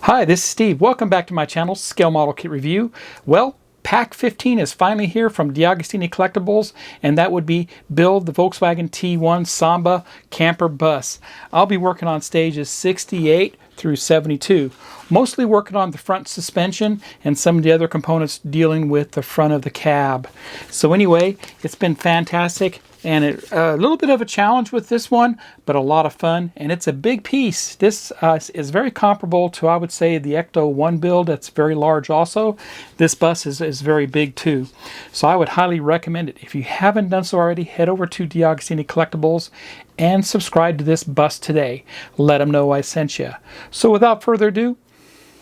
Hi, this is Steve. Welcome back to my channel, Scale Model Kit Review. Well, Pack 15 is finally here from DeAgostini Collectibles, and that would be build the Volkswagen T1 Samba Camper bus. I'll be working on stages 68 through 72, mostly working on the front suspension and some of the other components dealing with the front of the cab. So anyway, it's been fantastic. And a little bit of a challenge with this one, but a lot of fun. And it's a big piece. This is very comparable to, I would say, the Ecto 1 build. That's very large also. This bus is very big too. So I would highly recommend it. If you haven't done so already, head over to DeAgostini Collectibles and subscribe to this bus today. Let them know I sent you. So without further ado,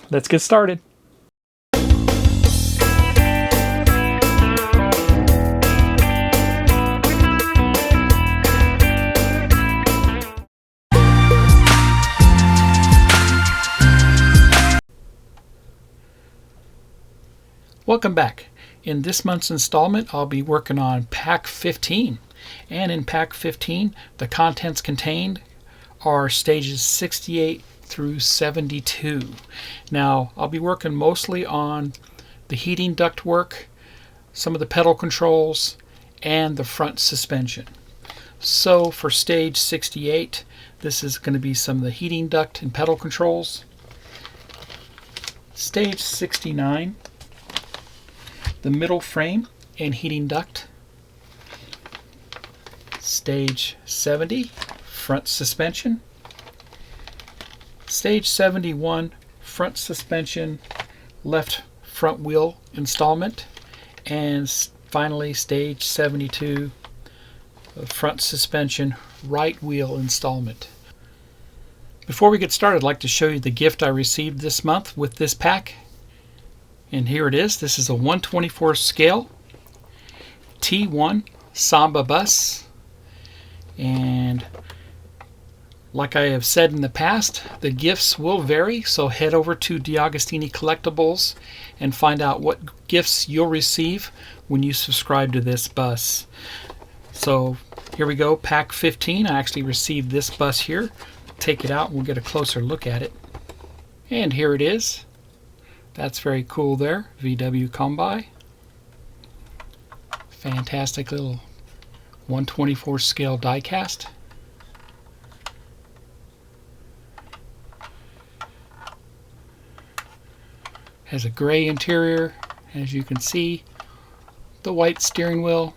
let's get started. Welcome back. In this month's installment, I'll be working on Pack 15. And in Pack 15, the contents contained are stages 68 through 72. Now, I'll be working mostly on the heating duct work, some of the pedal controls, and the front suspension. So for stage 68, this is going to be some of the heating duct and pedal controls. Stage 69, the middle frame and heating duct. Stage 70, front suspension. Stage 71, front suspension, left front wheel installment. And finally, stage 72, front suspension, right wheel installment. Before we get started, I'd like to show you the gift I received this month with this pack. And here it is. This is a 1/24 scale T1 Samba bus. And like I have said in the past, the gifts will vary. So head over to DeAgostini Collectibles and find out what gifts you'll receive when you subscribe to this bus. So here we go, Pack 15. I actually received this bus here. Take it out and we'll get a closer look at it. And here it is. That's very cool there, VW Combi. Fantastic little 1/24 scale die cast. Has a gray interior, as you can see. The white steering wheel.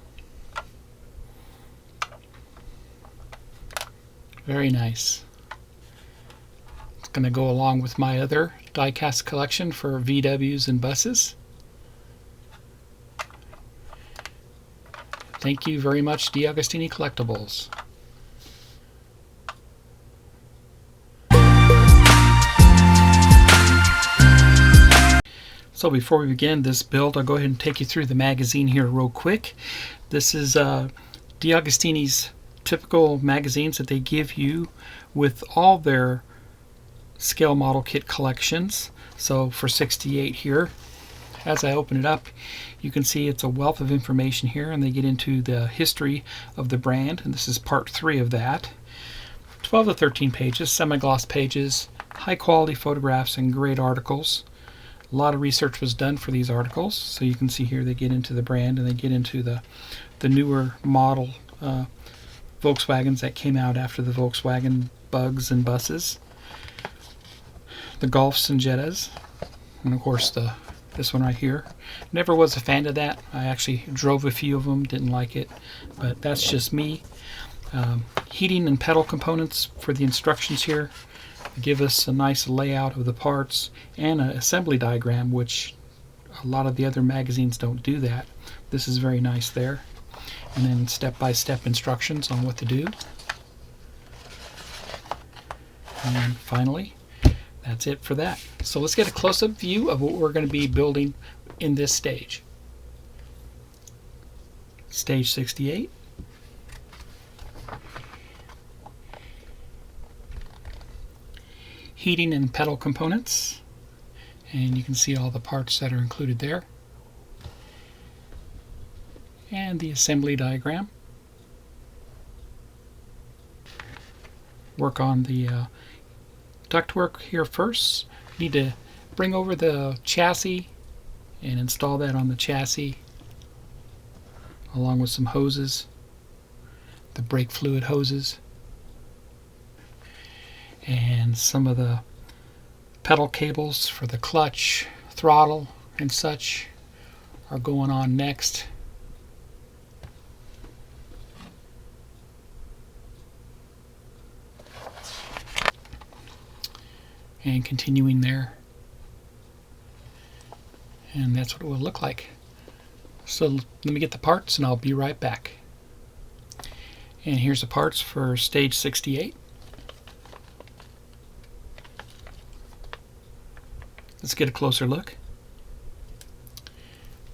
Very nice. It's going to go along with my other die-cast collection for VWs and buses. Thank you very much, DeAgostini Collectibles. So before we begin this build, I'll go ahead and take you through the magazine here real quick. This is DeAgostini's typical magazines that they give you with all their scale model kit collections. So for 68 here, as I open it up, you can see it's a wealth of information here, and they get into the history of the brand, and this is part 3 of that. 12 to 13 pages, semi-gloss pages, high quality photographs and great articles. A lot of research was done for these articles. So you can see here they get into the brand and they get into the newer model Volkswagens that came out after the Volkswagen Bugs and buses, the Golfs and Jettas, and of course this one right here. Never was a fan of that. I actually drove a few of them, didn't like it, but that's just me. Heating and pedal components for the instructions here give us a nice layout of the parts and an assembly diagram, which a lot of the other magazines don't do that. This is very nice there. And then step-by-step instructions on what to do. And finally, that's it for that. So let's get a close-up view of what we're going to be building in this stage. Stage 68. Heating and pedal components. And you can see all the parts that are included there. And the assembly diagram. work on the ductwork here first. Need to bring over the chassis and install that on the chassis along with some hoses, the brake fluid hoses, and some of the pedal cables for the clutch, throttle, and such are going on next. And continuing there. And that's what it will look like. So let me get the parts and I'll be right back. And here's the parts for stage 68. Let's get a closer look.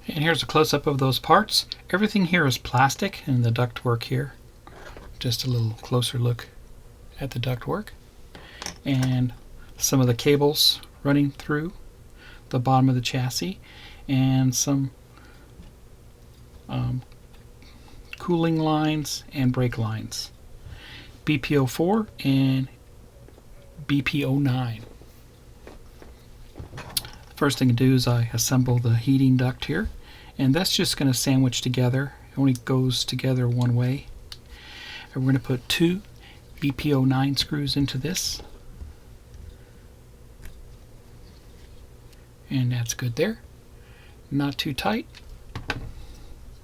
And here's a close-up of those parts. Everything here is plastic and the duct work here. Just a little closer look at the duct work. And some of the cables running through the bottom of the chassis, and some cooling lines and brake lines. BPO4 and BPO9. First thing to do is I assemble the heating duct here, and that's just going to sandwich together. It only goes together one way. And we're going to put 2 BPO9 screws into this. And that's good there. Not too tight.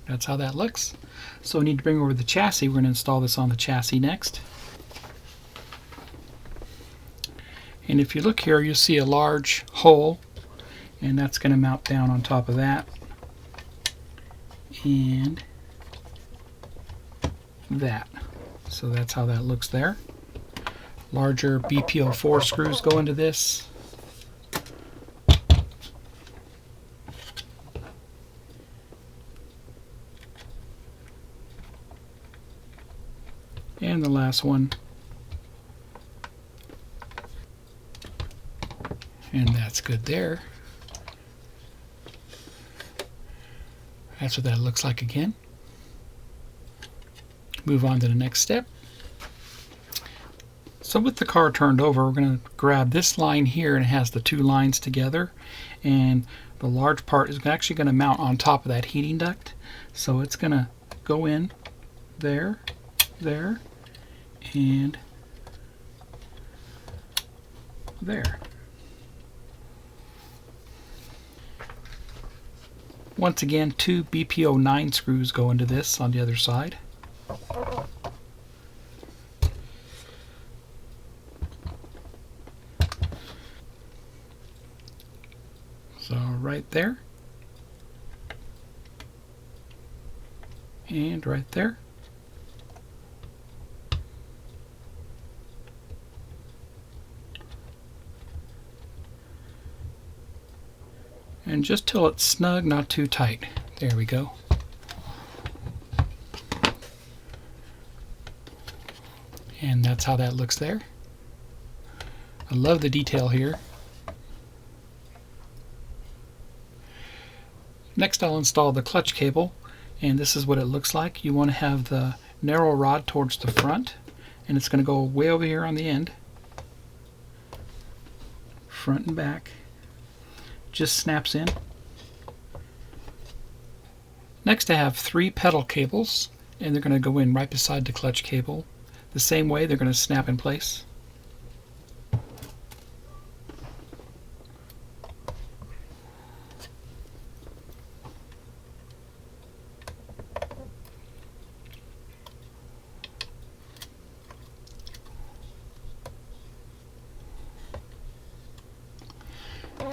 That's how that looks. So we need to bring over the chassis. We're going to install this on the chassis next. And if you look here, you'll see a large hole, and that's going to mount down on top of that. And that. So that's how that looks there. Larger BPO4 screws go into this. And the last one. And that's good there. That's what that looks like again. Move on to the next step. So with the car turned over, we're going to grab this line here, and it has the 2 lines together, and the large part is actually going to mount on top of that heating duct. So it's going to go in there, there, and there. Once again, 2 BPO9 screws go into this on the other side. So right there, and right there. And just till it's snug, not too tight. There we go. And that's how that looks there. I love the detail here. Next I'll install the clutch cable, and this is what it looks like. You want to have the narrow rod towards the front, and it's going to go way over here on the end. Front and back. Just snaps in. Next I have 3 pedal cables, and they're going to go in right beside the clutch cable. The same way, they're going to snap in place.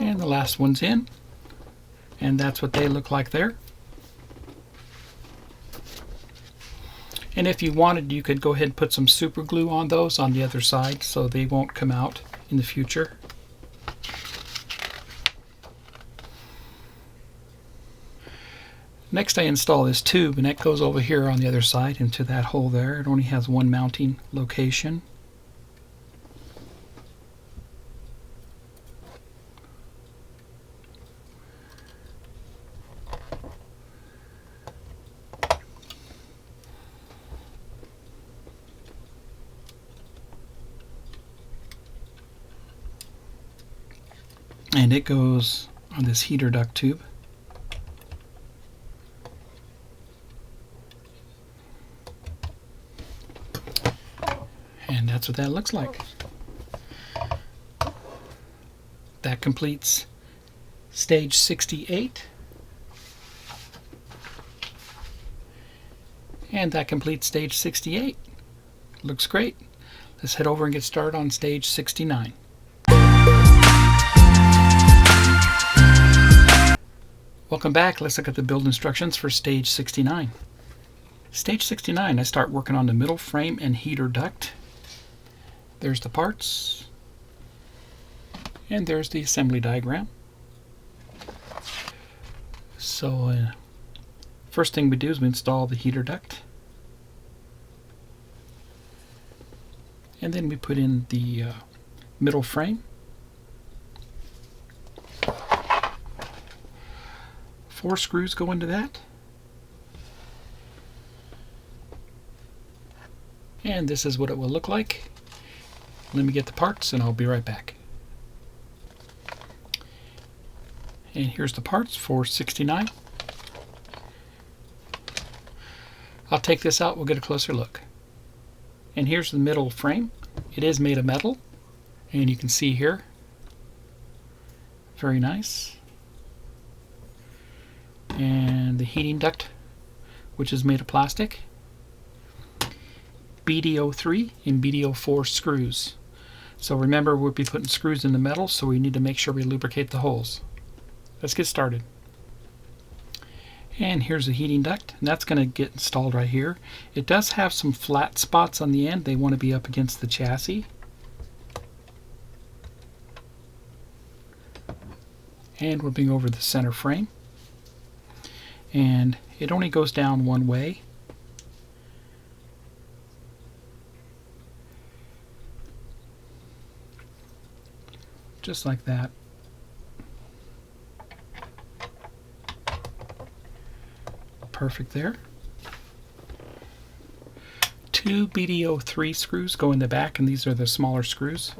And the last one's in, and that's what they look like there. And if you wanted, you could go ahead and put some super glue on those on the other side so they won't come out in the future. Next I install this tube, and that goes over here on the other side into that hole there. It only has one mounting location. and it goes on this heater duct tube. And that's what that looks like. That completes stage 68. And that completes stage 68. Looks great. Let's head over and get started on stage 69. Welcome back. Let's look at the build instructions for stage 69. Stage 69, I start working on the middle frame and heater duct. There's the parts. And there's the assembly diagram. So first thing we do is we install the heater duct. And then we put in the middle frame. 4 screws go into that. And this is what it will look like. Let me get the parts and I'll be right back. And here's the parts for 69. I'll take this out, we'll get a closer look. And here's the middle frame. It is made of metal, and you can see here. Very nice. And the heating duct, which is made of plastic. BD03 and BD04 screws. So remember, we'll be putting screws in the metal, so we need to make sure we lubricate the holes. Let's get started. And here's the heating duct, and that's going to get installed right here. It does have some flat spots on the end. They want to be up against the chassis. And we're being over the center frame. And it only goes down one way. Just like that. Perfect there. 2 BD03 screws go in the back, and these are the smaller screws.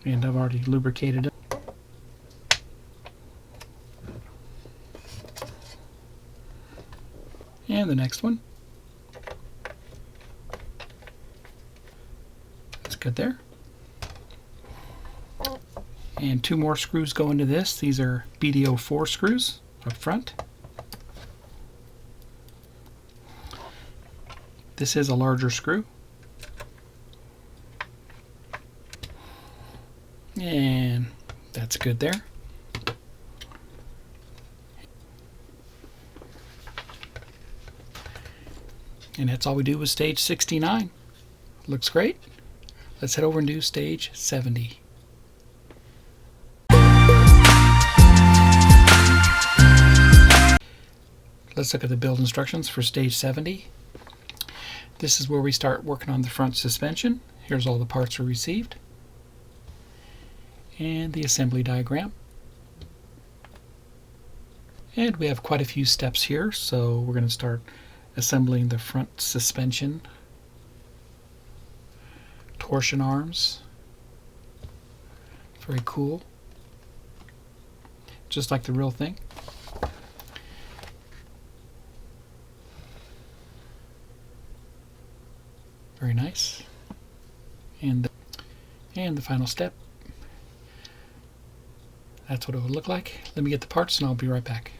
And I've already lubricated it. And the next one. That's good there. And 2 more screws go into this. These are BD04 screws up front. This is a larger screw. And that's good there. And that's all we do with stage 69. Looks great. Let's head over and do stage 70. Let's look at the build instructions for stage 70. This is where we start working on the front suspension. Here's all the parts we received. And the assembly diagram. And we have quite a few steps here, so we're going to start assembling the front suspension, torsion arms. Very cool. Just like the real thing. Very nice. And the final step. That's what it would look like. Let me get the parts and I'll be right back.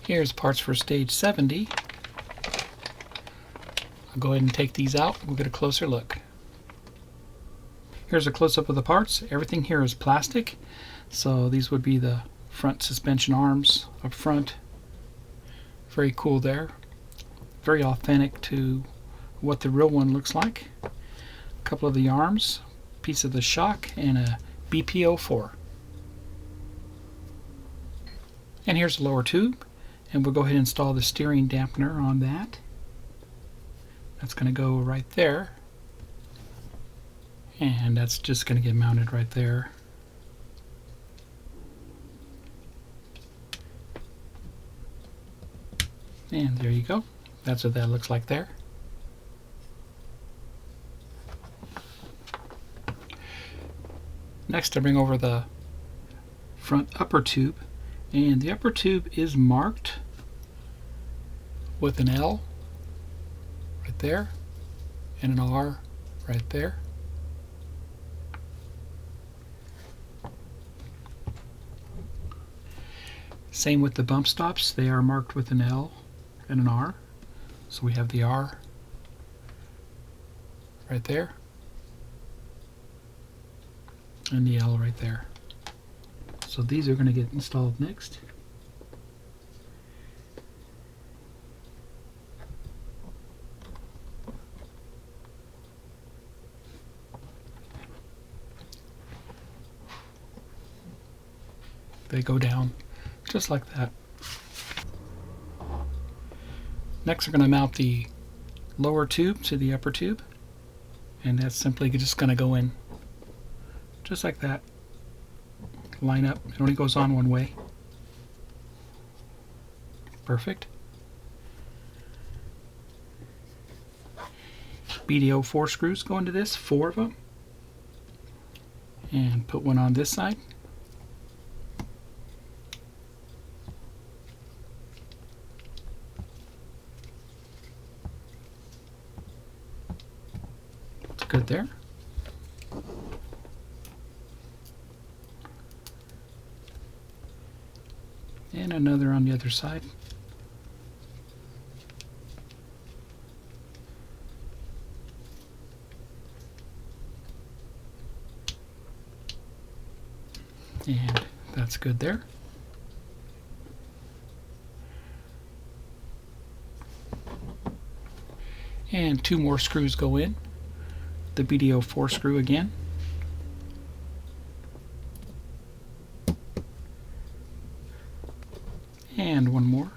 Here's parts for stage 70. I'll go ahead and take these out. We'll get a closer look. Here's a close-up of the parts. Everything here is plastic. So these would be the front suspension arms up front. Very cool there. Very authentic to what the real one looks like. A couple of the arms, piece of the shock, and a BP04. And here's the lower tube, and we'll go ahead and install the steering dampener on that. That's going to go right there, and that's just going to get mounted right there. And there you go. That's what that looks like there. Next I bring over the front upper tube, and the upper tube is marked with an L right there and an R right there. Same with the bump stops, they are marked with an L and an R. So we have the R right there and the L right there. So these are going to get installed next. They go down just like that. Next we're going to mount the lower tube to the upper tube, and that's simply just going to go in just like that. Line up. It only goes on one way. Perfect. BDO 4 screws go into this, 4 of them, and put one on this side. Good there. And another on the other side. And that's good there. And 2 more screws go in. The BDO 4 screw again. And 1 more.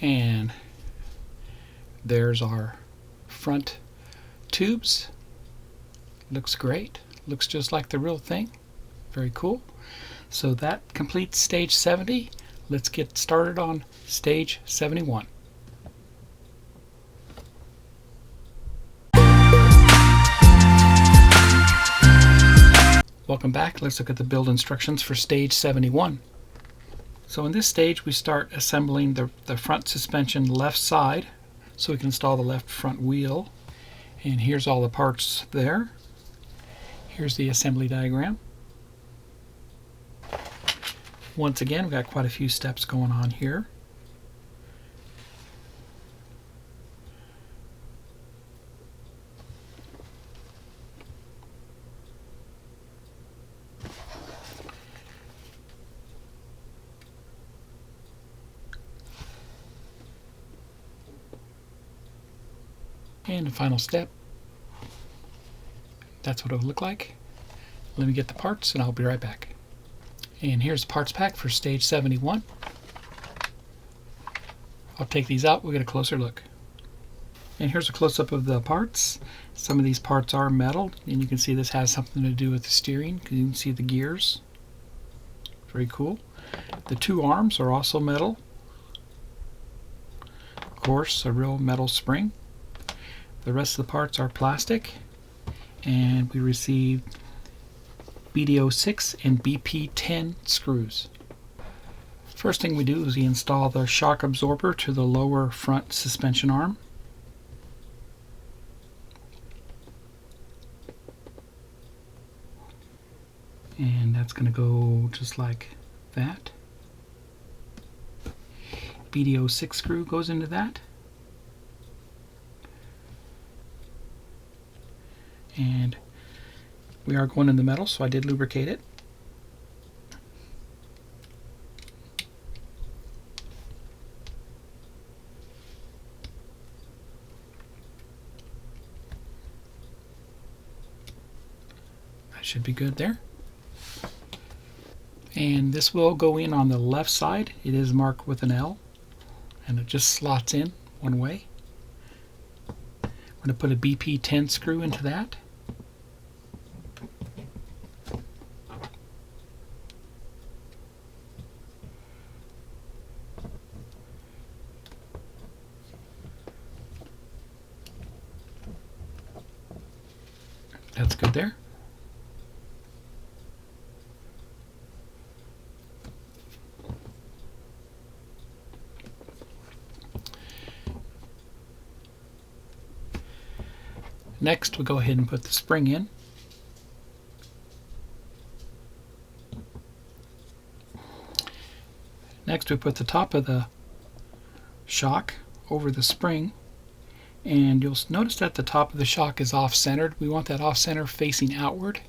And there's our front tubes. Looks great. Looks just like the real thing. Very cool. So that completes stage 70. Let's get started on stage 71. Welcome back. Let's look at the build instructions for stage 71. So in this stage we start assembling the front suspension left side so we can install the left front wheel. And here's all the parts there. Here's the assembly diagram. Once again, we've got quite a few steps going on here. And the final step. That's what it would look like. Let me get the parts and I'll be right back. And here's the parts pack for stage 71. I'll take these out, we'll get a closer look. And here's a close-up of the parts. Some of these parts are metal, and you can see this has something to do with the steering, because you can see the gears. Very cool. The 2 arms are also metal. Of course, a real metal spring. The rest of the parts are plastic. And we received BDO 6 and BP 10 screws. First thing we do is we install the shock absorber to the lower front suspension arm. And that's going to go just like that. BDO 6 screw goes into that. And we are going in the metal, so I did lubricate it. That should be good there. And this will go in on the left side. It is marked with an L, and it just slots in one way. I'm going to put a BP10 screw into that. That's good there. Next, we'll go ahead and put the spring in. Next, we put the top of the shock over the spring, and you'll notice that the top of the shock is off-centered. We want that off-center facing outward.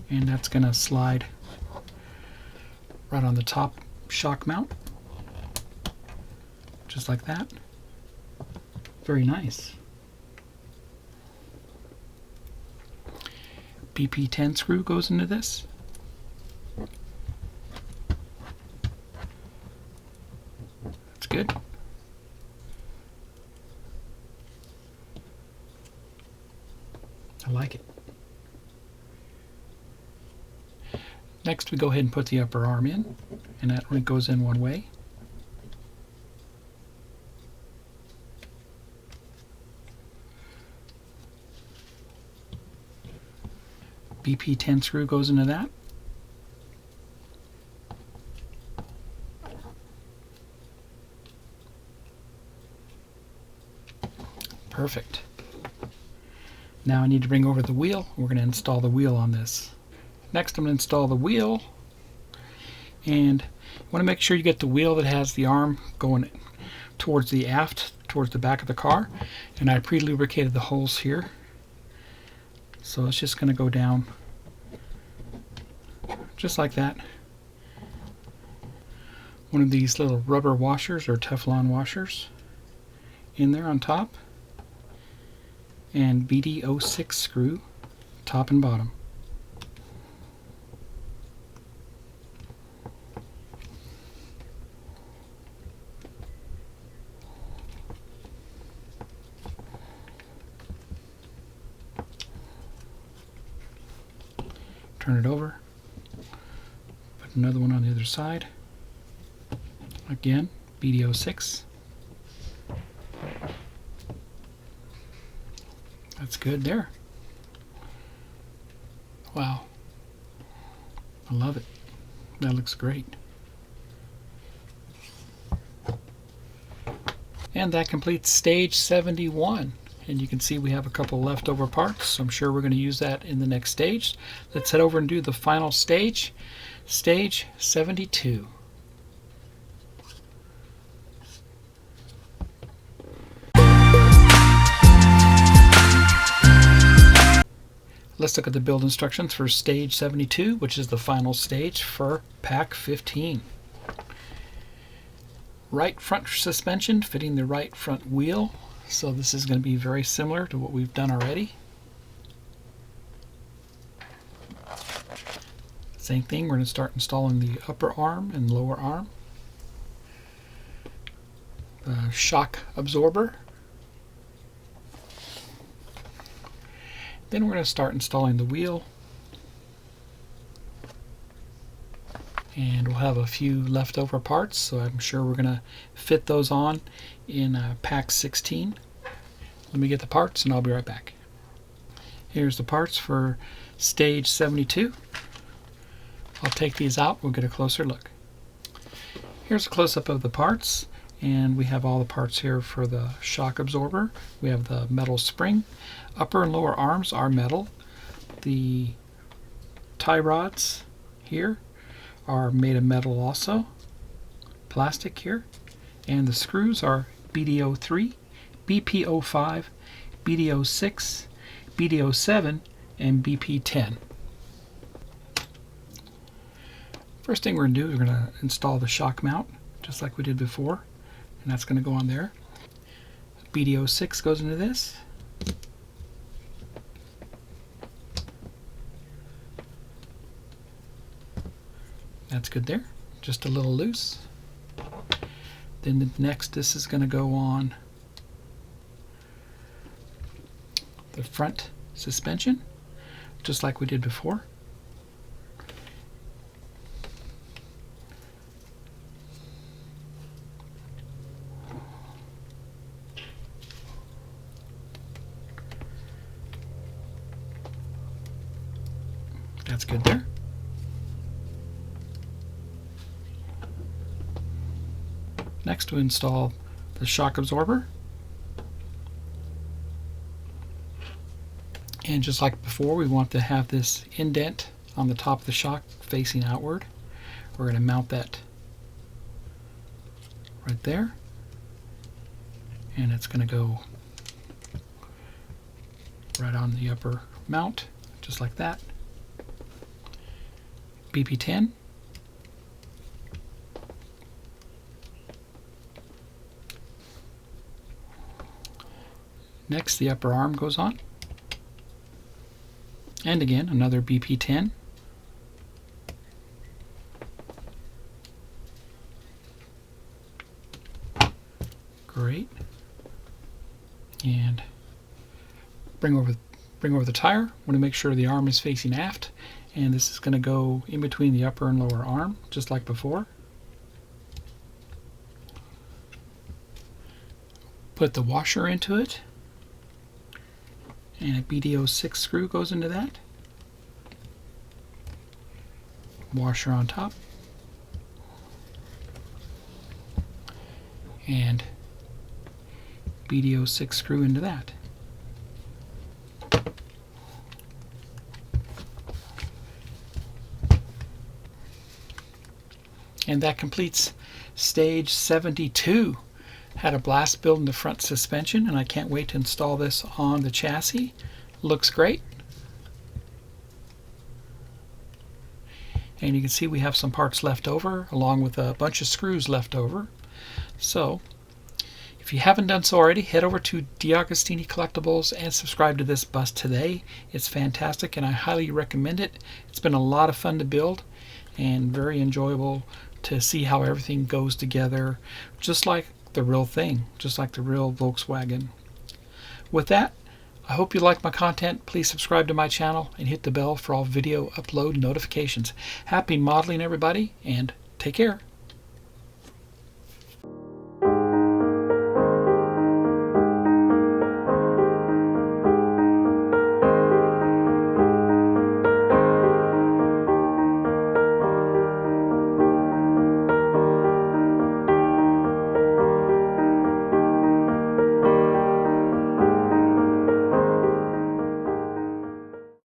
And that's going to slide right on the top shock mount, just like that. Very nice. BP10 screw goes into this. That's good. I like it. Next, we go ahead and put the upper arm in, and that only goes in one way. BP10 screw goes into that. Perfect. Now I need to bring over the wheel. We're going to install the wheel on this. Next, I'm going to install the wheel, and you want to make sure you get the wheel that has the arm going towards the aft, towards the back of the car. And I pre-lubricated the holes here. So it's just going to go down just like that. One of these little rubber washers or Teflon washers in there on top, and BD06 screw top and bottom. Turn it over, put another one on the other side. Again, BD06. That's good there. Wow. I love it. That looks great. And that completes stage 71. And you can see we have a couple leftover parts, so I'm sure we're going to use that in the next stage. Let's head over and do the final stage, stage 72. Let's look at the build instructions for stage 72, which is the final stage for pack 15. Right front suspension fitting the right front wheel. So this is going to be very similar to what we've done already. Same thing, we're going to start installing the upper arm and lower arm. The shock absorber. Then we're going to start installing the wheel. And we'll have a few leftover parts, so I'm sure we're going to fit those on in pack 16. Let me get the parts and I'll be right back. Here's the parts for stage 72. I'll take these out, we'll get a closer look. Here's a close-up of the parts, and we have all the parts here for the shock absorber. We have the metal spring. Upper and lower arms are metal. The tie rods here are made of metal also, plastic here, and the screws are BD03, BP05, BD06, BD07, and BP10. First thing we're going to do is we're going to install the shock mount, just like we did before, and that's going to go on there. BD06 goes into this. That's good there. just a little loose. Then next, this is going to go on the front suspension, just like we did before. That's good there. Next, we install the shock absorber. And just like before, we want to have this indent on the top of the shock facing outward. We're going to mount that right there. And it's going to go right on the upper mount, just like that. BP10. Next, the upper arm goes on. And again, another BP10. Great. And bring over the tire. Want to make sure the arm is facing aft. And this is going to go in between the upper and lower arm, just like before. Put the washer into it. And a BD06 screw goes into that. Washer on top. And BD06 screw into that. And that completes stage 72. Had a blast building the front suspension, and I can't wait to install this on the chassis. Looks great. And you can see we have some parts left over, along with a bunch of screws left over. So, if you haven't done so already, head over to DeAgostini Collectibles and subscribe to this bus today. It's fantastic, and I highly recommend it. It's been a lot of fun to build, and very enjoyable to see how everything goes together, just like the real thing, just like the real Volkswagen. With that, I hope you like my content. Please subscribe to my channel and hit the bell for all video upload notifications. Happy modeling, everybody, and take care.